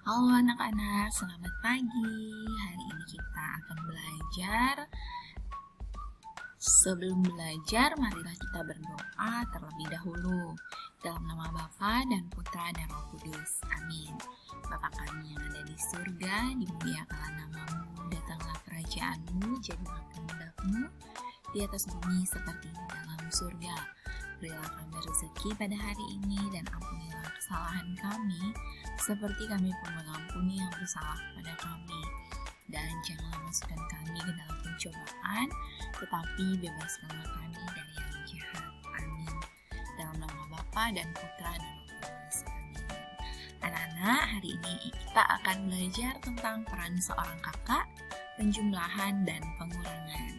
Halo anak-anak, selamat pagi. Hari ini kita akan belajar. Sebelum belajar, marilah kita berdoa terlebih dahulu. Dalam nama Bapa dan Putra dan Roh Kudus. Amin. Bapa kami yang ada di surga, dimuliakanlah namamu, datanglah kerajaanmu, jadilah kehendak-mu di atas bumi seperti di dalam surga. Berilah kami rezeki pada hari ini dan ampunilah kesalahan kami seperti kami pun mengampuni yang bersalah kepada kami. Dan janganlah masukkan kami ke dalam pencobaan, tetapi bebaskanlah kami dari yang jahat. Amin. Dalam nama Bapa dan Putra dan Roh Kudus. Amin. Anak-anak, hari ini kita akan belajar tentang peran seorang kakak, penjumlahan dan pengurangan.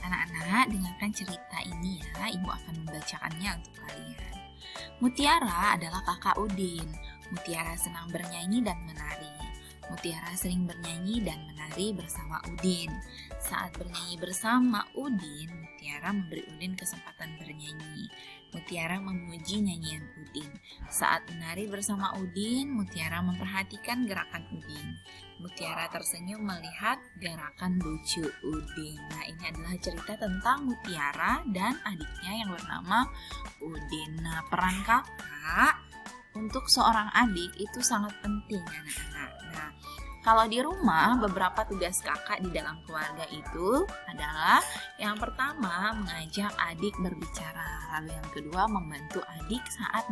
Anak-anak, dengarkan cerita ini ya, Ibu akan membacakannya untuk kalian. Mutiara adalah kakak Udin. Mutiara senang bernyanyi dan menari. Mutiara sering bernyanyi dan menari bersama Udin. Saat bernyanyi bersama Udin, Mutiara memberi Udin kesempatan bernyanyi. Mutiara memuji nyanyian Udin. Saat menari bersama Udin, Mutiara memperhatikan gerakan Udin. Mutiara tersenyum melihat gerakan lucu Udin. Nah, ini adalah cerita tentang Mutiara dan adiknya yang bernama Udin. Nah, peran kakak untuk seorang adik itu sangat penting, anak-anak. Nah, kalau di rumah, beberapa tugas kakak di dalam keluarga itu adalah yang pertama, mengajak adik berbicara. Lalu yang kedua, membantu adik saat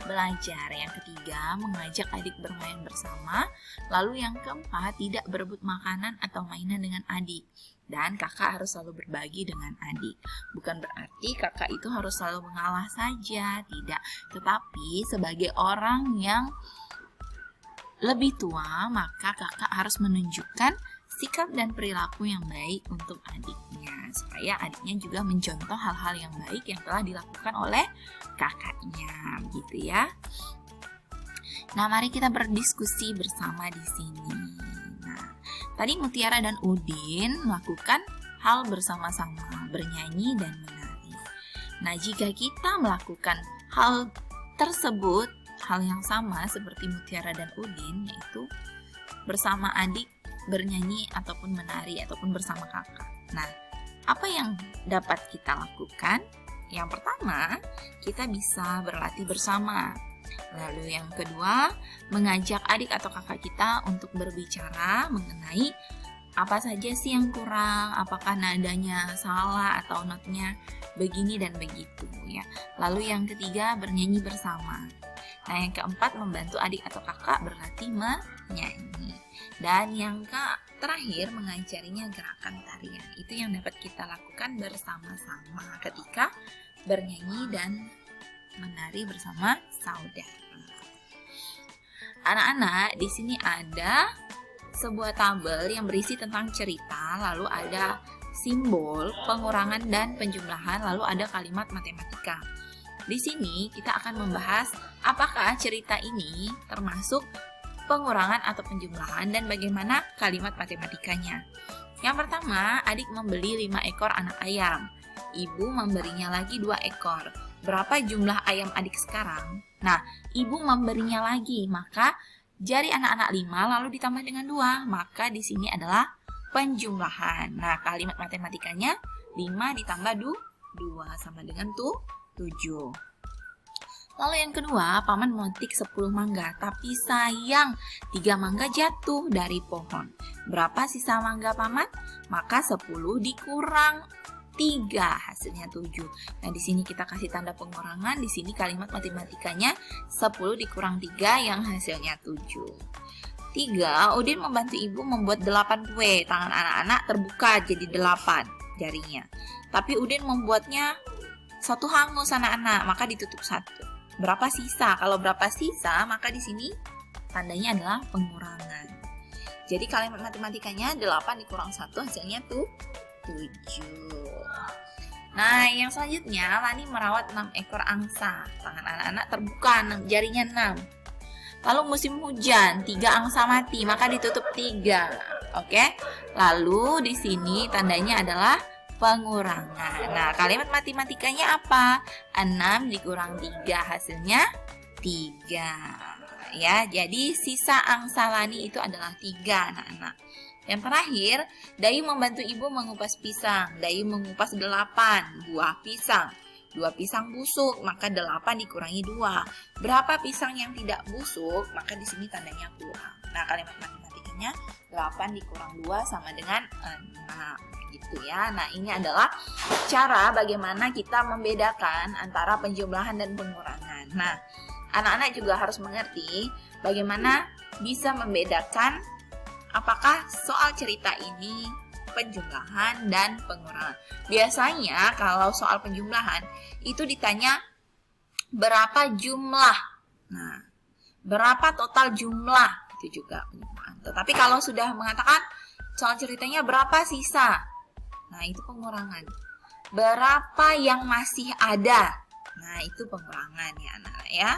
belajar. Yang ketiga, mengajak adik bermain bersama. Lalu yang keempat, tidak berebut makanan atau mainan dengan adik. Dan kakak harus selalu berbagi dengan adik. Bukan berarti kakak itu harus selalu mengalah saja, tidak. Tetapi sebagai orang yang lebih tua, maka kakak harus menunjukkan sikap dan perilaku yang baik untuk adiknya, supaya adiknya juga mencontoh hal-hal yang baik yang telah dilakukan oleh kakaknya, gitu ya. Nah, mari kita berdiskusi bersama di sini. Nah, tadi Mutiara dan Udin melakukan hal bersama-sama, bernyanyi dan menari. Nah, jika kita melakukan hal tersebut, hal yang sama seperti Mutiara dan Udin, yaitu bersama adik bernyanyi ataupun menari ataupun bersama kakak. Nah, apa yang dapat kita lakukan? Yang pertama, kita bisa berlatih bersama. Lalu yang kedua, mengajak adik atau kakak kita untuk berbicara mengenai apa saja sih yang kurang, apakah nadanya salah atau notnya begini dan begitu ya. Lalu yang ketiga, bernyanyi bersama. Nah, yang keempat, membantu adik atau kakak berlatih menyanyi. Dan yang terakhir, mengajarinya gerakan tarian. Itu yang dapat kita lakukan bersama-sama ketika bernyanyi dan menari bersama saudara. Anak-anak, di sini ada sebuah tabel yang berisi tentang cerita, lalu ada simbol, pengurangan dan penjumlahan, lalu ada kalimat matematika. Di sini kita akan membahas apakah cerita ini termasuk pengurangan atau penjumlahan dan bagaimana kalimat matematikanya. Yang pertama, adik membeli 5 ekor anak ayam. Ibu memberinya lagi 2 ekor. Berapa jumlah ayam adik sekarang? Nah, ibu memberinya lagi, maka jari anak-anak 5 lalu ditambah dengan 2. Maka di sini adalah penjumlahan. Nah, kalimat matematikanya 5 ditambah 2 sama dengan 7. Lalu yang kedua, paman memetik 10 mangga, tapi sayang 3 mangga jatuh dari pohon. Berapa sisa mangga paman? Maka 10 dikurang 3, hasilnya 7. Nah, di sini kita kasih tanda pengurangan, di sini kalimat matematikanya 10 dikurang 3 yang hasilnya 7. 3, Udin membantu ibu membuat 8 kue. Tangan anak-anak terbuka jadi 8 jarinya. Tapi Udin membuatnya 1 hangus anak-anak, maka ditutup 1. Berapa sisa? Kalau berapa sisa, maka di sini tandanya adalah pengurangan. Jadi kalimat matematikanya 8 dikurang 1 hasilnya 7. Nah, yang selanjutnya, Lani merawat 6 ekor angsa. Tangan anak-anak terbuka, jarinya 6. Lalu musim hujan, 3 angsa mati, maka ditutup 3. Oke. Lalu di sini tandanya adalah pengurangan. Nah, kalimat matematikanya apa? 6 dikurang 3 hasilnya 3. Ya, jadi sisa angsa Lani itu adalah 3, anak-anak. Yang terakhir, Dayu membantu ibu mengupas pisang. Dayu mengupas 8 buah pisang. 2 pisang busuk, maka 8 dikurangi 2. Berapa pisang yang tidak busuk? Maka di sini tandanya kurang. Nah, kalimat matematikanya 8 dikurang 2 sama dengan 6. Gitu ya. Nah, ini adalah cara bagaimana kita membedakan antara penjumlahan dan pengurangan. Nah, anak-anak juga harus mengerti bagaimana bisa membedakan apakah soal cerita ini penjumlahan dan pengurangan. Biasanya kalau soal penjumlahan itu ditanya berapa jumlah. Nah, berapa total jumlah itu juga penjumlahan. Tetapi kalau sudah mengatakan soal ceritanya berapa sisa, nah itu pengurangan. Berapa yang masih ada, nah itu pengurangan ya anak-anak ya.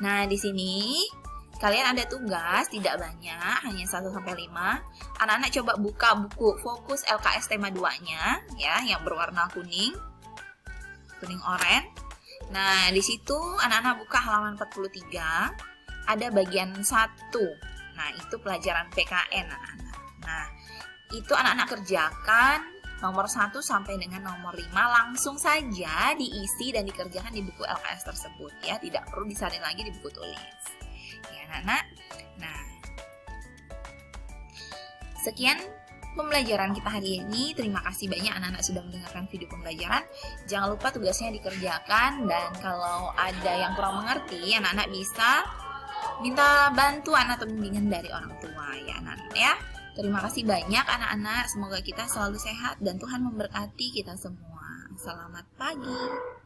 Nah di sini kalian ada tugas tidak banyak, hanya 1-5. Anak-anak coba buka buku Fokus LKS tema 2-nya ya, yang berwarna kuning oranye. Nah, di situ anak-anak buka halaman 43, ada bagian 1. Nah, itu pelajaran PKN anak-anak. Nah, itu anak-anak kerjakan nomor 1 sampai dengan nomor 5 langsung saja diisi dan dikerjakan di buku LKS tersebut ya, tidak perlu disalin lagi di buku tulis. Ya, anak-anak. Nah, sekian pembelajaran kita hari ini. Terima kasih banyak anak-anak sudah mendengarkan video pembelajaran. Jangan lupa tugasnya dikerjakan, dan kalau ada yang kurang mengerti, anak-anak bisa minta bantuan atau bimbingan dari orang tua ya anak-anak ya. Terima kasih banyak anak-anak. Semoga kita selalu sehat dan Tuhan memberkati kita semua. Selamat pagi.